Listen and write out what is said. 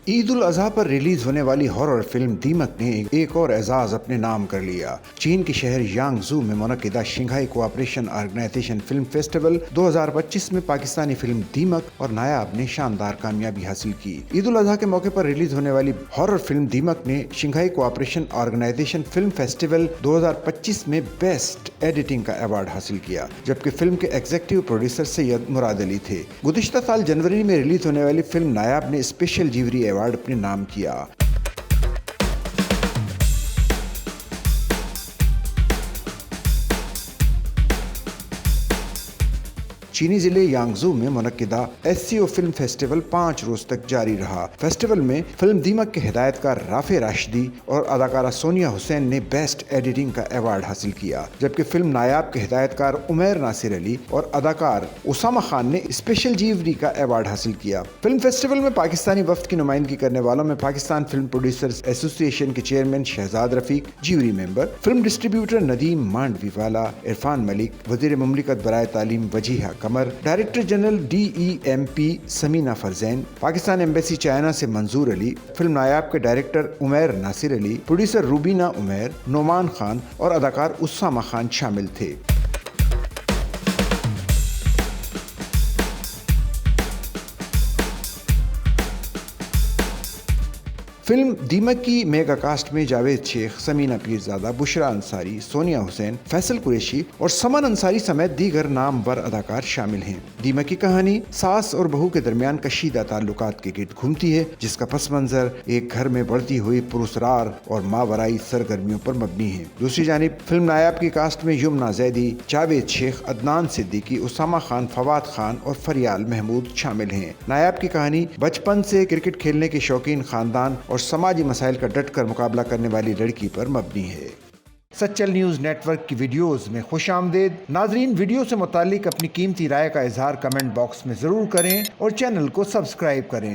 عید الاضحیٰ پر release ہونے والی horror film Deemak نے ایک اور اعزاز اپنے نام کر لیا۔ چین کے شہر یانگزو میں منعقدہ Shanghai Cooperation Organisation film festival 2025 میں پاکستانی فلم دیمک اور نایاب نے شاندار کامیابی حاصل کی۔ عید الاضحیٰ کے موقع پر ریلیز ہونے والی ہارر فلم دیمک نے Shanghai Cooperation Organisation film festival 2025 میں بیسٹ ایڈیٹنگ کا ایوارڈ حاصل کیا، جبکہ فلم کے ایگزیکٹو پروڈیوسر سید مراد علی تھے۔ گزشتہ سال جنوری میں ریلیز ہونے والی فلم نایاب نے اسپیشل جیوری ایوارڈ اپنے نام کیا۔ چینی ضلع یانگزو میں منعقدہ SCO فلم فیسٹیول 5 روز تک جاری رہا۔ فیسٹیول میں فلم دیمک کے ہدایت کار رافع راشدی اور اداکارہ سونیا حسین نے بیسٹ ایڈیٹنگ کا ایوارڈ حاصل کیا، جبکہ فلم نایاب کے ہدایت کار عمیر ناصر علی اور اداکار اسامہ خان نے اسپیشل جیوری کا ایوارڈ حاصل کیا۔ فلم فیسٹیول میں پاکستانی وفد کی نمائندگی کرنے والوں میں پاکستان فلم پروڈیوسرز ایسوسی ایشن کے چیئرمین شہزاد رفیق، جیوری ممبر فلم ڈسٹریبیوٹر ندیم مانڈوی والا، عرفان ملک، وزیر مملکت برائے تعلیم Wajiha Qamar, director general DEMP Samina Farzeen, Pakistan embassy China سے منظور علی، فلم نایاب کے ڈائریکٹر عمیر ناصر علی، پروڈیوسر روبینہ عمیر، نعمان خان اور اداکار اسامہ خان شامل تھے۔ فلم دیمک کی میگا کاسٹ میں جاوید شیخ، سمینہ پیرزادہ، بشرا انصاری، سونیا حسین، فیصل قریشی اور سمن انصاری سمیت دیگر نامور اداکار شامل ہیں۔ دیمک کی کہانی ساس اور بہو کے درمیان کشیدہ تعلقات کے گرد گھومتی ہے، جس کا پس منظر ایک گھر میں بڑھتی ہوئی پراسرار اور ماورائی سرگرمیوں پر مبنی ہے۔ دوسری جانب فلم نایاب کی کاسٹ میں یمنا زیدی، جاوید شیخ، عدنان صدیقی، اسامہ خان، فواد خان اور فریال محمود شامل ہیں۔ نایاب کی کہانی بچپن سے کرکٹ کھیلنے کے شوقین خاندان اور سماجی مسائل کا ڈٹ کر مقابلہ کرنے والی لڑکی پر مبنی ہے۔ سچل نیوز نیٹ ورک کی ویڈیوز میں خوش آمدید۔ ناظرین، ویڈیو سے متعلق اپنی قیمتی رائے کا اظہار کمنٹ باکس میں ضرور کریں اور چینل کو سبسکرائب کریں۔